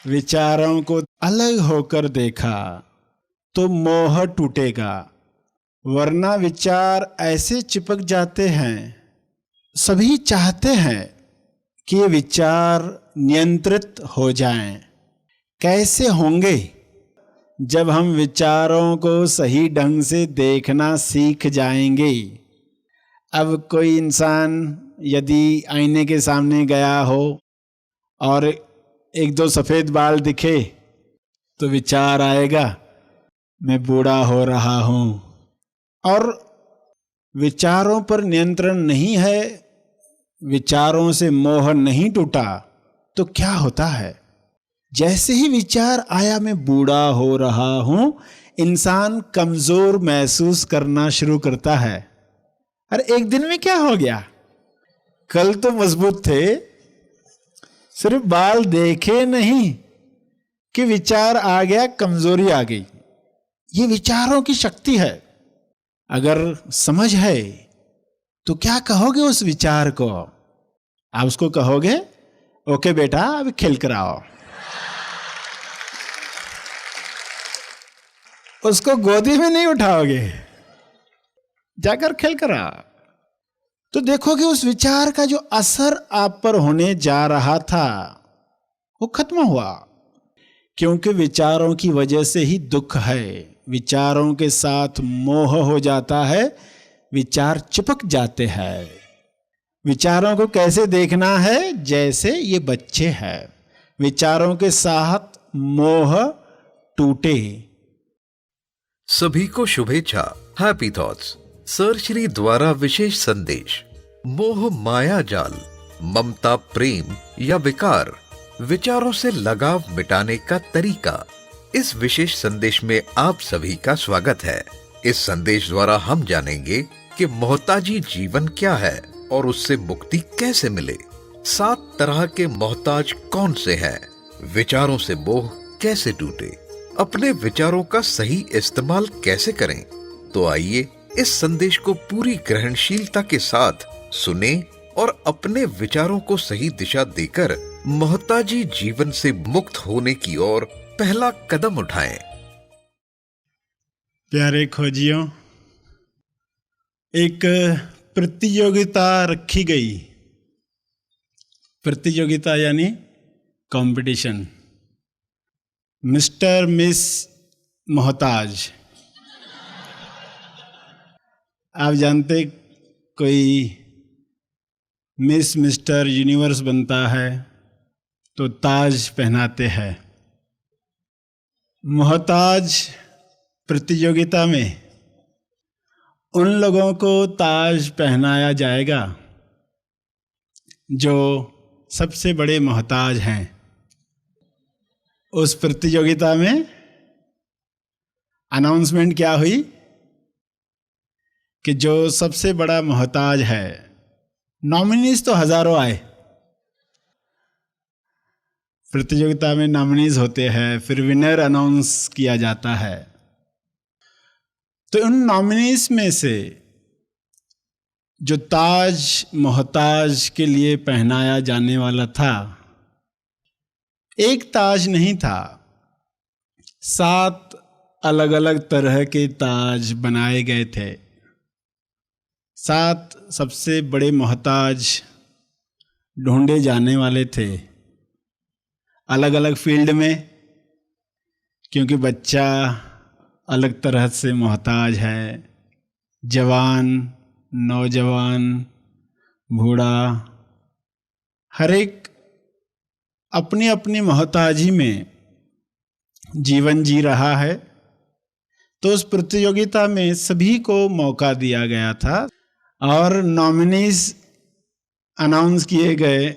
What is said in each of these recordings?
विचारों को अलग होकर देखा तो मोह टूटेगा, वरना विचार ऐसे चिपक जाते हैं। सभी चाहते हैं कि ये विचार नियंत्रित हो जाएं। कैसे होंगे? जब हम विचारों को सही ढंग से देखना सीख जाएंगे। अब कोई इंसान यदि आईने के सामने गया हो और एक दो सफ़ेद बाल दिखे तो विचार आएगा, मैं बूढ़ा हो रहा हूँ। और विचारों पर नियंत्रण नहीं है, विचारों से मोह नहीं टूटा तो क्या होता है? जैसे ही विचार आया मैं बूढ़ा हो रहा हूं, इंसान कमजोर महसूस करना शुरू करता है। अरे एक दिन में क्या हो गया? कल तो मजबूत थे, सिर्फ बाल देखे नहीं कि विचार आ गया, कमजोरी आ गई। ये विचारों की शक्ति है। अगर समझ है तो क्या कहोगे उस विचार को? आप उसको कहोगे, ओके बेटा अब खेल कर आओ। उसको गोदी में नहीं उठाओगे, जाकर खेल कर आओ। तो देखोगे उस विचार का जो असर आप पर होने जा रहा था वो खत्म हुआ। क्योंकि विचारों की वजह से ही दुख है। विचारों के साथ मोह हो जाता है, विचार चिपक जाते हैं। विचारों को कैसे देखना है? जैसे ये बच्चे हैं, विचारों के साथ मोह टूटे। सभी को शुभेच्छा। हैप्पी थॉट्स सर श्री द्वारा विशेष संदेश। मोह माया जाल, ममता प्रेम या विकार, विचारों से लगाव मिटाने का तरीका। इस विशेष संदेश में आप सभी का स्वागत है। इस संदेश द्वारा हम जानेंगे कि मोहताजी जीवन क्या है और उससे मुक्ति कैसे मिले। 7 तरह के मोहताज कौन से हैं? विचारों से मोह कैसे टूटे? अपने विचारों का सही इस्तेमाल कैसे करें? तो आइए इस संदेश को पूरी ग्रहणशीलता के साथ सुने और अपने विचारों को सही दिशा देकर मोहताजी जीवन से मुक्त होने की ओर पहला कदम उठाएं। प्यारे खोजियों, एक प्रतियोगिता रखी गई। प्रतियोगिता यानी कंपटीशन। मिस्टर मिस मोहताज। आप जानते कोई मिस मिस्टर यूनिवर्स बनता है तो ताज पहनाते हैं। मोहताज प्रतियोगिता में उन लोगों को ताज पहनाया जाएगा जो सबसे बड़े मोहताज हैं। उस प्रतियोगिता में अनाउंसमेंट क्या हुई कि जो सबसे बड़ा मोहताज है, नॉमिनीज तो हजारों आए। प्रतियोगिता में नॉमिनीज होते हैं, फिर विनर अनाउंस किया जाता है। तो उन नॉमिनीज में से जो ताज मोहताज के लिए पहनाया जाने वाला था, एक ताज नहीं था, 7 अलग अलग तरह के ताज बनाए गए थे। 7 सबसे बड़े मोहताज ढूंढे जाने वाले थे, अलग अलग फील्ड में, क्योंकि बच्चा अलग तरह से मोहताज है, जवान, नौजवान, बूढ़ा, हर एक अपनी अपनी मोहताजी में जीवन जी रहा है। तो उस प्रतियोगिता में सभी को मौका दिया गया था और नॉमिनीज अनाउंस किए गए।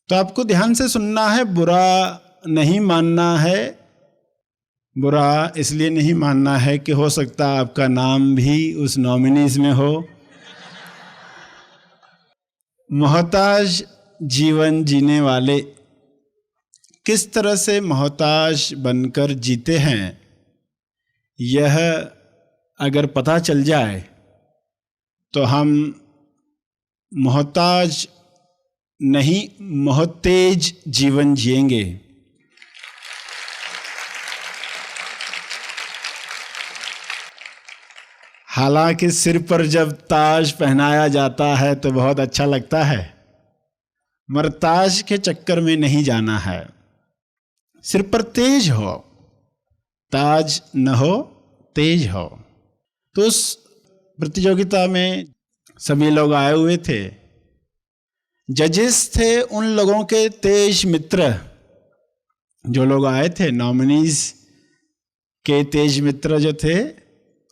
तो आपको ध्यान से सुनना है, बुरा नहीं मानना है। बुरा इसलिए नहीं मानना है कि हो सकता है आपका नाम भी उस नॉमिनीज में हो। मोहताज जीवन जीने वाले किस तरह से मोहताज बनकर जीते हैं, यह अगर पता चल जाए तो हम मोहताज नहीं, मोहतेज जीवन जिएंगे। हालांकि सिर पर जब ताज पहनाया जाता है तो बहुत अच्छा लगता है, मगर ताज के चक्कर में नहीं जाना है। सिर पर तेज हो, ताज न हो, तेज हो। तो उस प्रतियोगिता में सभी लोग आए हुए थे। जजेस थे उन लोगों के तेज मित्र, जो लोग आए थे नॉमिनीज के तेज मित्र जो थे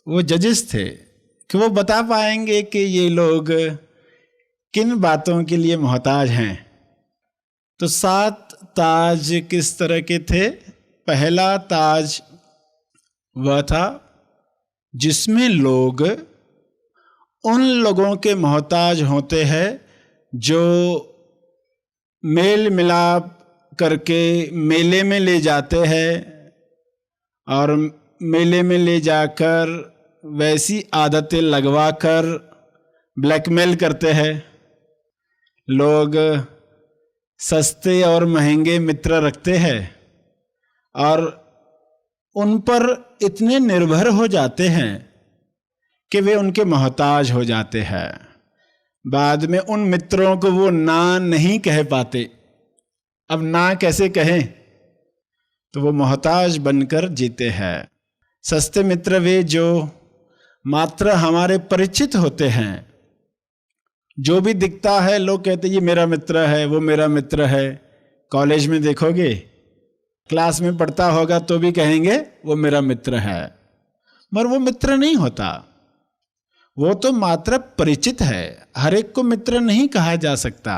वो जजेस थे, कि वो बता पाएंगे कि ये लोग किन बातों के लिए मोहताज हैं। तो 7 ताज किस तरह के थे? पहला ताज वह था जिसमें लोग उन लोगों के मोहताज होते हैं जो मेल मिलाप करके मेले में ले जाते हैं और मेले में ले जाकर वैसी आदतें लगवा कर ब्लैकमेल करते हैं। लोग सस्ते और महंगे मित्र रखते हैं और उन पर इतने निर्भर हो जाते हैं कि वे उनके मोहताज हो जाते हैं। बाद में उन मित्रों को वो ना नहीं कह पाते। अब ना कैसे कहें? तो वो मोहताज बनकर जीते हैं। सस्ते मित्र वे जो मात्र हमारे परिचित होते हैं, जो भी दिखता है लोग कहते ये मेरा मित्र है, वो मेरा मित्र है। कॉलेज में देखोगे, क्लास में पढ़ता होगा तो भी कहेंगे वो मेरा मित्र है, मगर वो मित्र नहीं होता। वो तो मात्र परिचित है, हर एक को मित्र नहीं कहा जा सकता।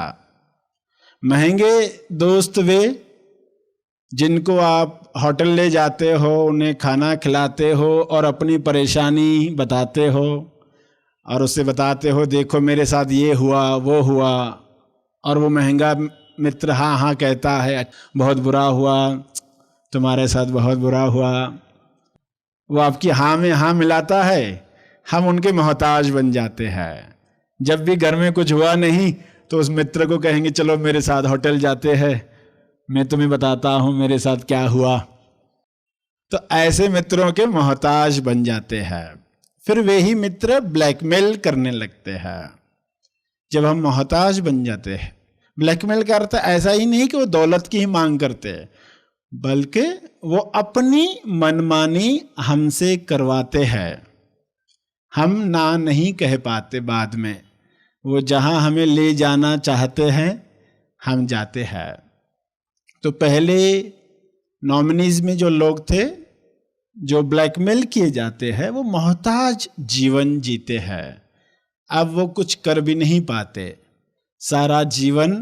महंगे दोस्त वे जिनको आप होटल ले जाते हो, उन्हें खाना खिलाते हो और अपनी परेशानी बताते हो और उससे बताते हो देखो मेरे साथ ये हुआ वो हुआ, और वो महंगा मित्र हाँ हाँ कहता है बहुत बुरा हुआ, तुम्हारे साथ बहुत बुरा हुआ। वो आपकी हाँ में हाँ मिलाता है, हम उनके मोहताज बन जाते हैं। जब भी घर में कुछ हुआ नहीं तो उस मित्र को कहेंगे चलो मेरे साथ होटल जाते हैं, मैं तुम्हें बताता हूँ मेरे साथ क्या हुआ। तो ऐसे मित्रों के मोहताज बन जाते हैं। फिर वे ही मित्र ब्लैकमेल करने लगते हैं। जब हम मोहताज बन जाते हैं, ब्लैकमेल का अर्थ ऐसा ही नहीं कि वो दौलत की ही मांग करते हैं, बल्कि वो अपनी मनमानी हमसे करवाते हैं। हम ना नहीं कह पाते, बाद में वो जहां हमें ले जाना चाहते हैं हम जाते हैं। तो पहले नॉमिनीज में जो लोग थे जो ब्लैकमेल किए जाते हैं, वो मोहताज जीवन जीते हैं। अब वो कुछ कर भी नहीं पाते, सारा जीवन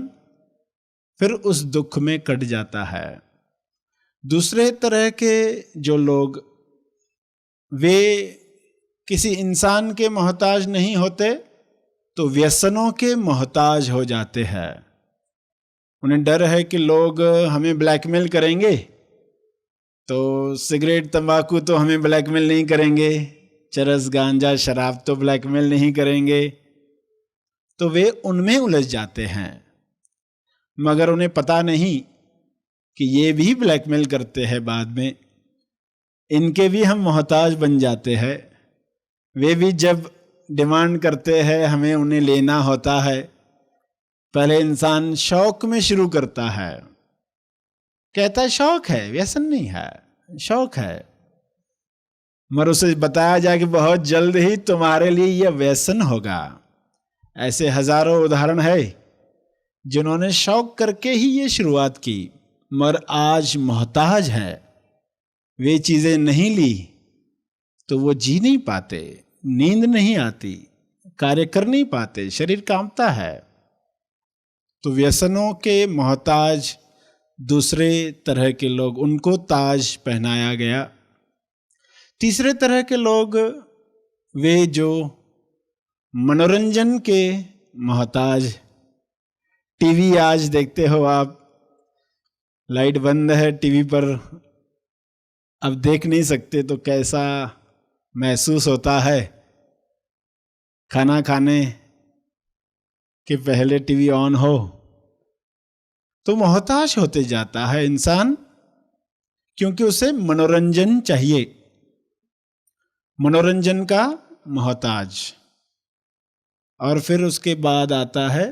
फिर उस दुख में कट जाता है। दूसरे तरह के जो लोग, वे किसी इंसान के मोहताज नहीं होते तो व्यसनों के मोहताज हो जाते हैं। उन्हें डर है कि लोग हमें ब्लैकमेल करेंगे, तो सिगरेट तंबाकू तो हमें ब्लैकमेल नहीं करेंगे, चरस गांजा शराब तो ब्लैकमेल नहीं करेंगे, तो वे उनमें उलझ जाते हैं। मगर उन्हें पता नहीं कि ये भी ब्लैकमेल करते हैं, बाद में इनके भी हम मोहताज बन जाते हैं। वे भी जब डिमांड करते हैं हमें उन्हें लेना होता है। पहले इंसान शौक में शुरू करता है, कहता है शौक है, व्यसन नहीं है, शौक है। मगर उसे बताया जाए कि बहुत जल्द ही तुम्हारे लिए यह व्यसन होगा। ऐसे हजारों उदाहरण है जिन्होंने शौक करके ही ये शुरुआत की, मगर आज मोहताज है। वे चीजें नहीं ली तो वो जी नहीं पाते, नींद नहीं आती, कार्य कर नहीं पाते, शरीर कांपता है। तो व्यसनों के मोहताज दूसरे तरह के लोग, उनको ताज पहनाया गया। तीसरे तरह के लोग वे जो मनोरंजन के मोहताज। टीवी आज देखते हो आप, लाइट बंद है टीवी पर, अब देख नहीं सकते तो कैसा महसूस होता है। खाना खाने के पहले टीवी ऑन हो तो मोहताज होते जाता है इंसान, क्योंकि उसे मनोरंजन चाहिए। मनोरंजन का मोहताज। और फिर उसके बाद आता है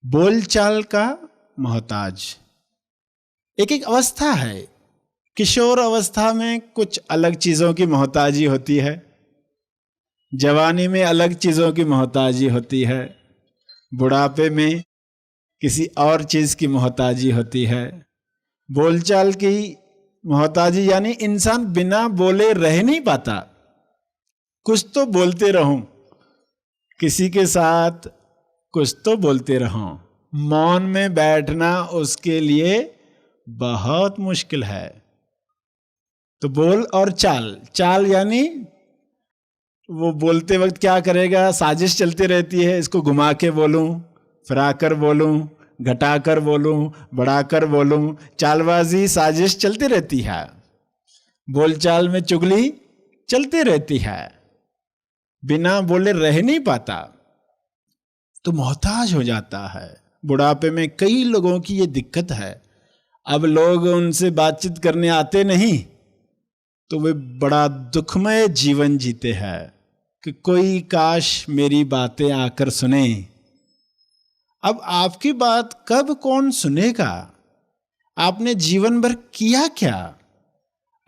बोलचाल का मोहताज। एक एक अवस्था है। किशोर अवस्था में कुछ अलग चीजों की मोहताजी होती है, जवानी में अलग चीजों की मोहताजी होती है, बुढ़ापे में किसी और चीज की मोहताजी होती है। बोलचाल की मोहताजी यानी इंसान बिना बोले रह नहीं पाता, कुछ तो बोलते रहूं, किसी के साथ कुछ तो बोलते रहूं। मौन में बैठना उसके लिए बहुत मुश्किल है। तो बोल और चाल, चाल यानी वो बोलते वक्त क्या करेगा, साजिश चलती रहती है, इसको घुमा के बोलूं, फिराकर बोलूं, घटाकर बोलूं, बढ़ाकर बोलूं, चालबाजी साजिश चलती रहती है, बोलचाल में चुगली चलती रहती है, बिना बोले रह नहीं पाता, तो मोहताज हो जाता है। बुढ़ापे में कई लोगों की ये दिक्कत है। अब लोग उनसे बातचीत करने आते नहीं तो वे बड़ा दुखमय जीवन जीते हैं कि कोई काश मेरी बातें आकर सुने। अब आपकी बात कब कौन सुनेगा? आपने जीवन भर किया क्या?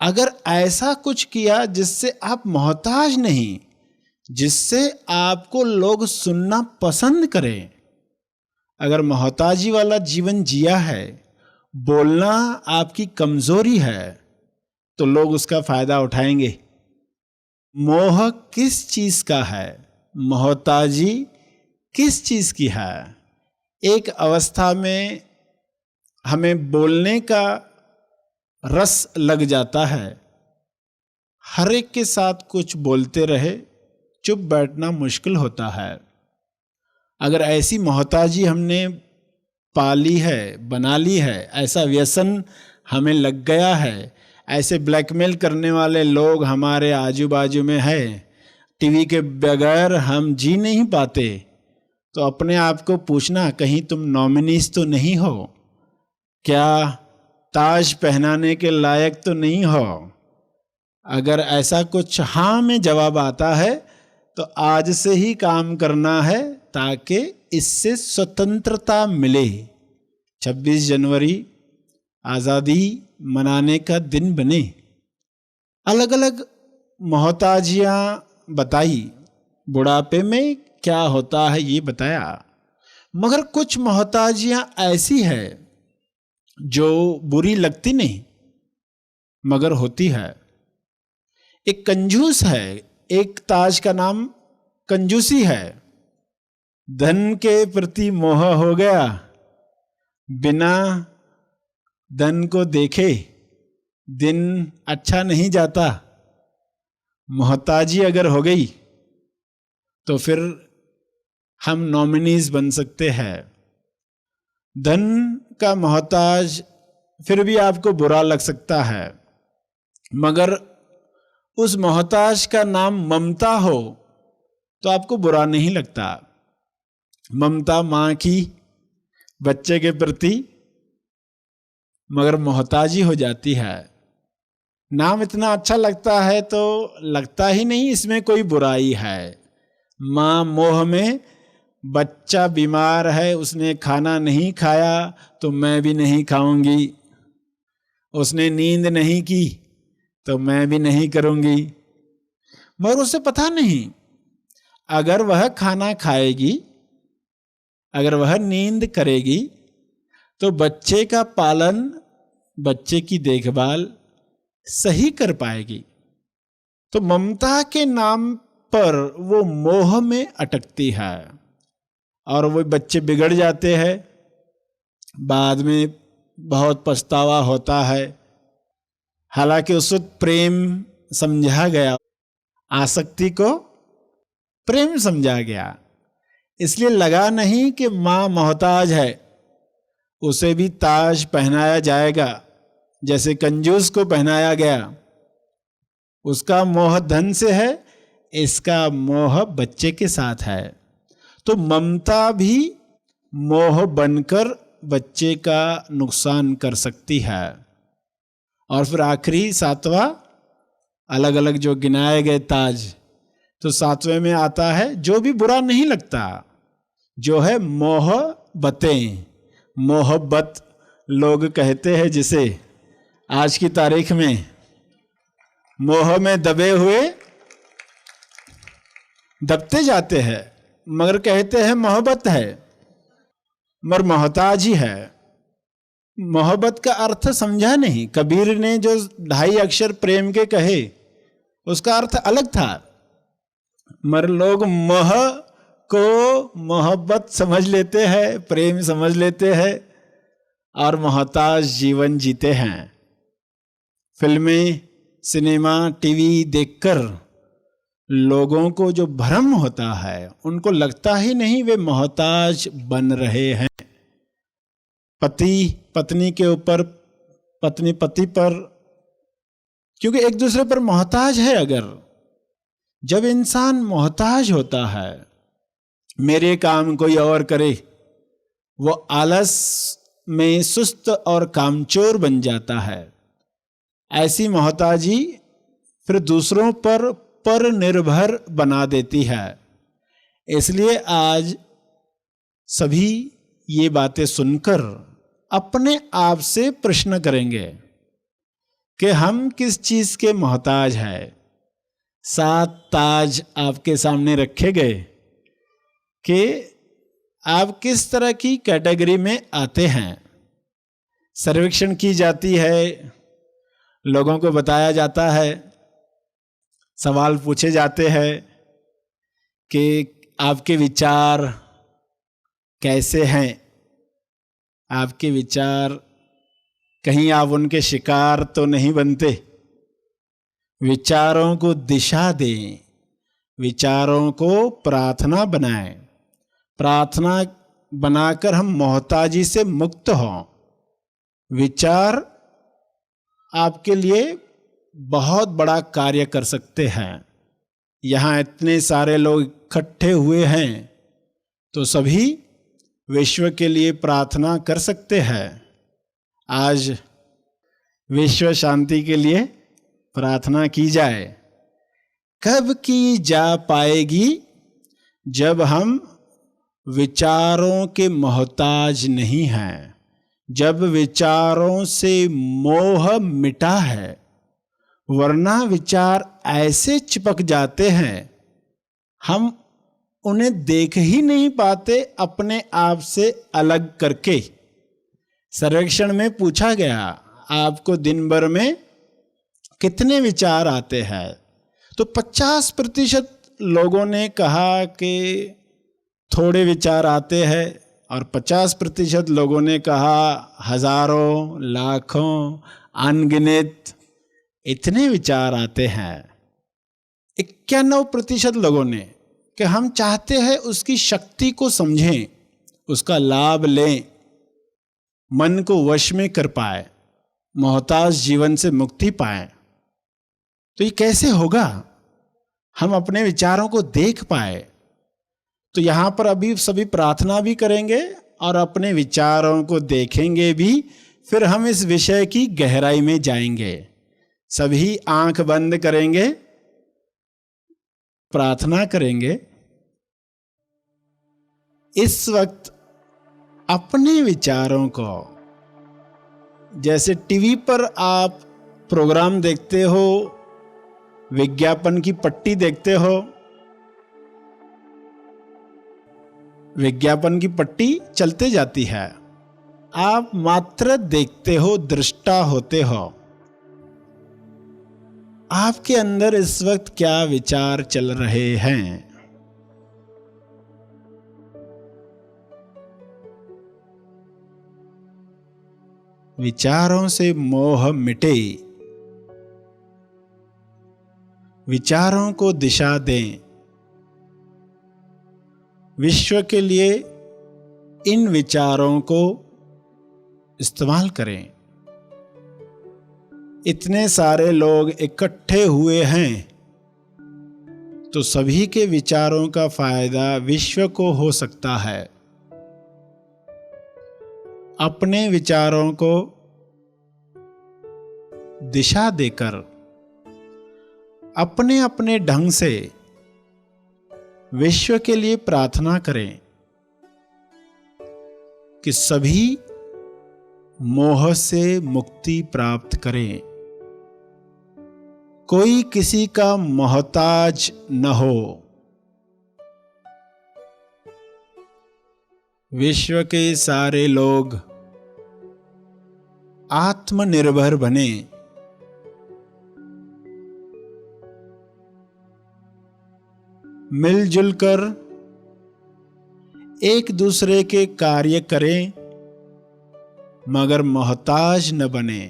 अगर ऐसा कुछ किया जिससे आप मोहताज नहीं, जिससे आपको लोग सुनना पसंद करें, अगर मोहताजी वाला जीवन जिया है, बोलना आपकी कमजोरी है, तो लोग उसका फायदा उठाएंगे। मोह किस चीज का है? मोहताजी किस चीज की है? एक अवस्था में हमें बोलने का रस लग जाता है, हर एक के साथ कुछ बोलते रहे, चुप बैठना मुश्किल होता है। अगर ऐसी मोहताजी हमने पाली है, बना ली है, ऐसा व्यसन हमें लग गया है, ऐसे ब्लैकमेल करने वाले लोग हमारे आजू बाजू में है, टीवी के बगैर हम जी नहीं पाते, तो अपने आप को पूछना, कहीं तुम नॉमिनीज तो नहीं हो? क्या ताज पहनाने के लायक तो नहीं हो? अगर ऐसा कुछ हाँ में जवाब आता है तो आज से ही काम करना है ताकि इससे स्वतंत्रता मिले। 26 जनवरी आज़ादी मनाने का दिन बने। अलग अलग मोहताजियाँ बताई, बुढ़ापे में क्या होता है ये बताया, मगर कुछ मोहताजियाँ ऐसी है जो बुरी लगती नहीं मगर होती है। एक कंजूस है, एक ताज का नाम कंजूसी है। धन के प्रति मोह हो गया, बिना धन को देखे दिन अच्छा नहीं जाता। मोहताजी अगर हो गई तो फिर हम नॉमिनीज बन सकते हैं। धन का मोहताज फिर भी आपको बुरा लग सकता है, मगर उस मोहताज का नाम ममता हो तो आपको बुरा नहीं लगता। ममता माँ की बच्चे के प्रति, मगर मोहताजी हो जाती है। नाम इतना अच्छा लगता है तो लगता ही नहीं इसमें कोई बुराई है। माँ मोह में, बच्चा बीमार है, उसने खाना नहीं खाया तो मैं भी नहीं खाऊंगी, उसने नींद नहीं की तो मैं भी नहीं करूंगी। मगर उसे पता नहीं, अगर वह खाना खाएगी, अगर वह नींद करेगी तो बच्चे का पालन, बच्चे की देखभाल सही कर पाएगी। तो ममता के नाम पर वो मोह में अटकती है और वो बच्चे बिगड़ जाते हैं। बाद में बहुत पछतावा होता है। हालांकि उस वक्त प्रेम समझा गया, आसक्ति को प्रेम समझा गया, इसलिए लगा नहीं कि माँ मोहताज है, उसे भी ताज पहनाया जाएगा जैसे कंजूस को पहनाया गया। उसका मोह धन से है, इसका मोह बच्चे के साथ है। तो ममता भी मोह बनकर बच्चे का नुकसान कर सकती है। और फिर आखिरी 7वां, अलग अलग जो गिनाए गए ताज, तो 7वें में आता है जो भी बुरा नहीं लगता, जो है मोहब्बतें। मोहब्बत लोग कहते हैं जिसे आज की तारीख में मोह में दबे हुए दबते जाते हैं, मगर कहते हैं मोहब्बत है, मगर मोहताज ही है। मोहब्बत का अर्थ समझा नहीं। कबीर ने जो 2.5 अक्षर प्रेम के कहे उसका अर्थ अलग था, मगर लोग मोह को मोहब्बत समझ लेते हैं, प्रेम समझ लेते हैं और मोहताज जीवन जीते हैं। फिल्में, सिनेमा, टीवी देखकर लोगों को जो भ्रम होता है, उनको लगता ही नहीं वे मोहताज बन रहे हैं। पति पत्नी के ऊपर, पत्नी पति पर, क्योंकि एक दूसरे पर मोहताज है। अगर जब इंसान मोहताज होता है, मेरे काम कोई और करे, वो आलस में सुस्त और कामचोर बन जाता है। ऐसी मोहताजी फिर दूसरों पर निर्भर बना देती है। इसलिए आज सभी ये बातें सुनकर अपने आप से प्रश्न करेंगे कि हम किस चीज के मोहताज हैं। 7 ताज आपके सामने रखे गए कि आप किस तरह की कैटेगरी में आते हैं। सर्वेक्षण की जाती है, लोगों को बताया जाता है, सवाल पूछे जाते हैं कि आपके विचार कैसे हैं। आपके विचार, कहीं आप उनके शिकार तो नहीं बनते। विचारों को दिशा दें, विचारों को प्रार्थना बनाएं। प्रार्थना बनाकर हम मोहताजी से मुक्त हों। विचार आपके लिए बहुत बड़ा कार्य कर सकते हैं। यहाँ इतने सारे लोग इकट्ठे हुए हैं तो सभी विश्व के लिए प्रार्थना कर सकते हैं। आज विश्व शांति के लिए प्रार्थना की जाए। कब की जा पाएगी? जब हम विचारों के मोहताज नहीं हैं, जब विचारों से मोह मिटा है। वरना विचार ऐसे चिपक जाते हैं, हम उन्हें देख ही नहीं पाते अपने आप से अलग करके। सर्वेक्षण में पूछा गया, आपको दिन भर में कितने विचार आते हैं? तो 50% लोगों ने कहा कि थोड़े विचार आते हैं, और 50% लोगों ने कहा हजारों, लाखों, अनगिनत इतने विचार आते हैं। 91% लोगों ने कि हम चाहते हैं उसकी शक्ति को समझें, उसका लाभ लें, मन को वश में कर पाए, मोहताज जीवन से मुक्ति पाए। तो ये कैसे होगा? हम अपने विचारों को देख पाए। तो यहां पर अभी सभी प्रार्थना भी करेंगे और अपने विचारों को देखेंगे भी। फिर हम इस विषय की गहराई में जाएंगे। सभी आंख बंद करेंगे, प्रार्थना करेंगे। इस वक्त अपने विचारों को, जैसे टीवी पर आप प्रोग्राम देखते हो, विज्ञापन की पट्टी देखते हो, विज्ञापन की पट्टी चलते जाती है, आप मात्र देखते हो, दृष्टा होते हो। आपके अंदर इस वक्त क्या विचार चल रहे हैं? विचारों से मोह मिटे, विचारों को दिशा दें। विश्व के लिए इन विचारों को इस्तेमाल करें। इतने सारे लोग इकट्ठे हुए हैं तो सभी के विचारों का फायदा विश्व को हो सकता है। अपने विचारों को दिशा देकर अपने अपने ढंग से विश्व के लिए प्रार्थना करें कि सभी मोह से मुक्ति प्राप्त करें, कोई किसी का मोहताज न हो। विश्व के सारे लोग आत्मनिर्भर बने, मिलजुल कर एक दूसरे के कार्य करें, मगर मोहताज न बने।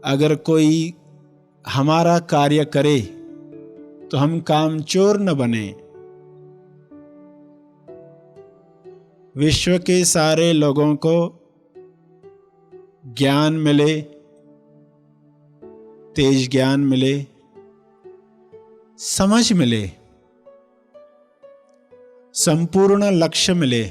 अगर कोई हमारा कार्य करे तो हम कामचोर न बने। विश्व के सारे लोगों को ज्ञान मिले, तेज ज्ञान मिले, समझ मिले, संपूर्ण लक्ष्य मिले।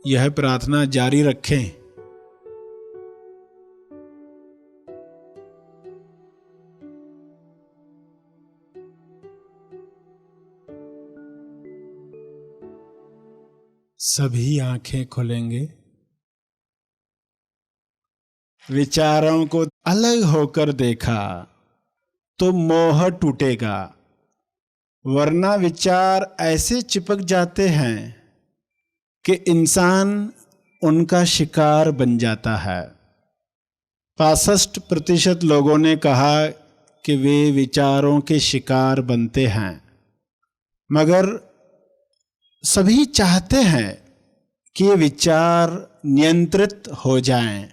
यह प्रार्थना जारी रखें। सभी आंखें खुलेंगे। विचारों को अलग होकर देखा तो मोह टूटेगा, वरना विचार ऐसे चिपक जाते हैं कि इंसान उनका शिकार बन जाता है। 65% लोगों ने कहा कि वे विचारों के शिकार बनते हैं, मगर सभी चाहते हैं कि ये विचार नियंत्रित हो जाएं।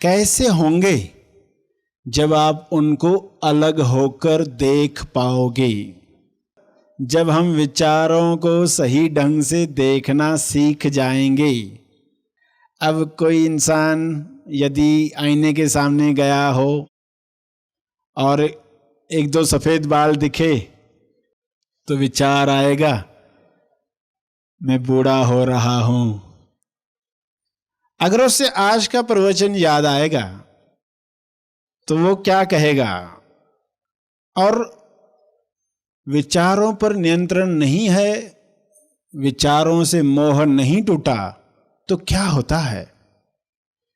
कैसे होंगे? जब आप उनको अलग होकर देख पाओगे। जब हम विचारों को सही ढंग से देखना सीख जाएंगे। अब कोई इंसान यदि आईने के सामने गया हो और एक दो सफेद बाल दिखे तो विचार आएगा, मैं बूढ़ा हो रहा हूं। अगर उससे आज का प्रवचन याद आएगा तो वो क्या कहेगा? और विचारों पर नियंत्रण नहीं है, विचारों से मोह नहीं टूटा तो क्या होता है?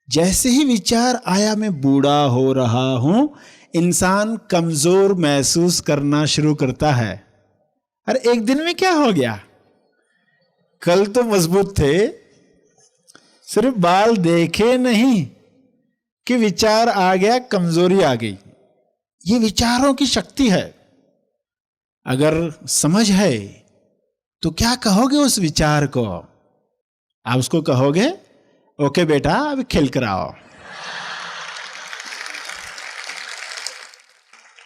जैसे ही विचार आया मैं बूढ़ा हो रहा हूं, इंसान कमजोर महसूस करना शुरू करता है। अरे एक दिन में क्या हो गया? कल तो मजबूत थे, सिर्फ बाल देखे नहीं कि विचार आ गया, कमजोरी आ गई। ये विचारों की शक्ति है। अगर समझ है तो क्या कहोगे उस विचार को? आप उसको कहोगे, ओके बेटा अभी खेल कर आओ।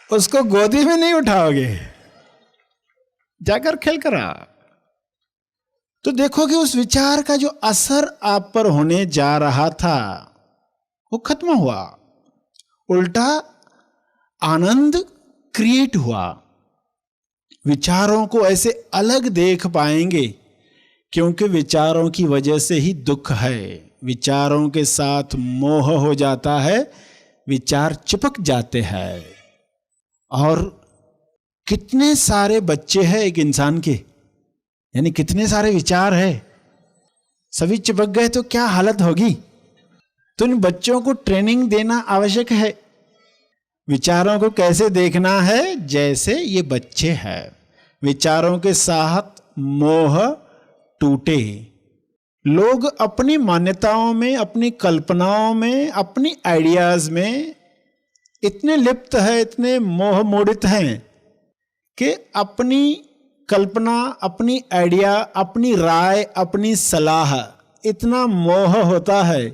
उसको गोदी में नहीं उठाओगे, जाकर खेल कर आओ। तो देखोगे उस विचार का जो असर आप पर होने जा रहा था वो खत्म हुआ, उल्टा आनंद क्रिएट हुआ। विचारों को ऐसे अलग देख पाएंगे, क्योंकि विचारों की वजह से ही दुख है। विचारों के साथ मोह हो जाता है, विचार चिपक जाते हैं। और कितने सारे बच्चे हैं एक इंसान के, यानी कितने सारे विचार है, सभी चिपक गए तो क्या हालत होगी? तो इन बच्चों को ट्रेनिंग देना आवश्यक है। विचारों को कैसे देखना है? जैसे ये बच्चे हैं, विचारों के साथ मोह टूटे। लोग अपनी मान्यताओं में, अपनी कल्पनाओं में, अपनी आइडियाज में इतने लिप्त है, इतने मोह मोहित हैं कि अपनी कल्पना, अपनी आइडिया, अपनी राय, अपनी सलाह, इतना मोह होता है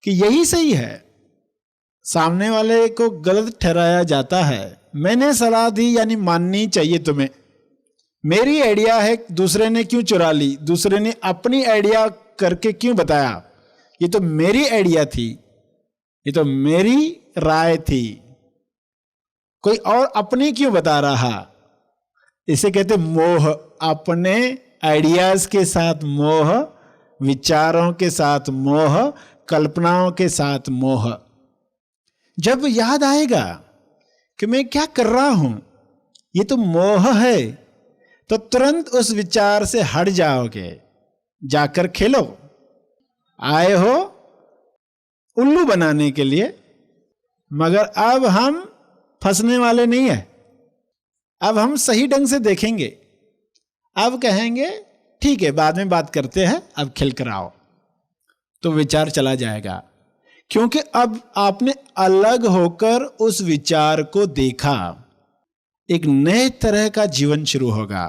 कि यही सही है। सामने वाले को गलत ठहराया जाता है। मैंने सलाह दी यानी माननी चाहिए तुम्हें। मेरी आइडिया है, दूसरे ने क्यों चुरा ली? दूसरे ने अपनी आइडिया करके क्यों बताया? ये तो मेरी आइडिया थी, ये तो मेरी राय थी, कोई और अपनी क्यों बता रहा? इसे कहते मोह, अपने आइडियाज के साथ मोह, विचारों के साथ मोह, कल्पनाओं के साथ मोह। जब याद आएगा कि मैं क्या कर रहा हूं, ये तो मोह है, तो तुरंत उस विचार से हट जाओगे, जाकर खेलो। आए हो उल्लू बनाने के लिए, मगर अब हम फंसने वाले नहीं है। अब हम सही ढंग से देखेंगे। अब कहेंगे ठीक है, बाद में बात करते हैं, अब खेल कर आओ। तो विचार चला जाएगा, क्योंकि अब आपने अलग होकर उस विचार को देखा। एक नए तरह का जीवन शुरू होगा।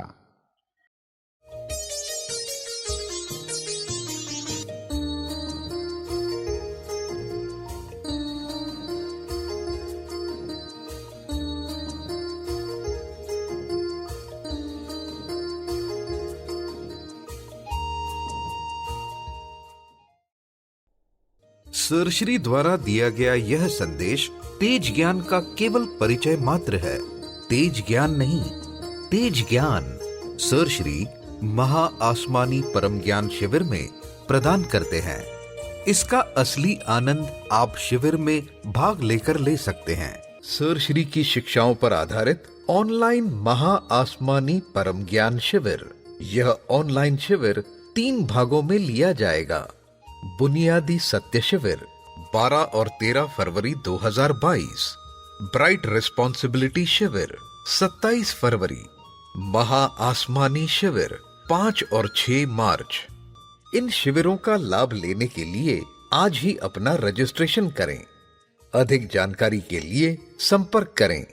सर श्री द्वारा दिया गया यह संदेश तेज ज्ञान का केवल परिचय मात्र है। तेज ज्ञान नहीं, तेज ज्ञान सर श्री महा आसमानी परम ज्ञान शिविर में प्रदान करते हैं। इसका असली आनंद आप शिविर में भाग लेकर ले सकते हैं। सर श्री की शिक्षाओं पर आधारित ऑनलाइन महा आसमानी परम ज्ञान शिविर। यह ऑनलाइन शिविर 3 भागों में लिया जाएगा। बुनियादी सत्य शिविर 12 और 13 फरवरी 2022, ब्राइट रिस्पॉन्सिबिलिटी शिविर 27 फरवरी, महा आसमानी शिविर 5 और 6 मार्च। इन शिविरों का लाभ लेने के लिए आज ही अपना रजिस्ट्रेशन करें। अधिक जानकारी के लिए संपर्क करें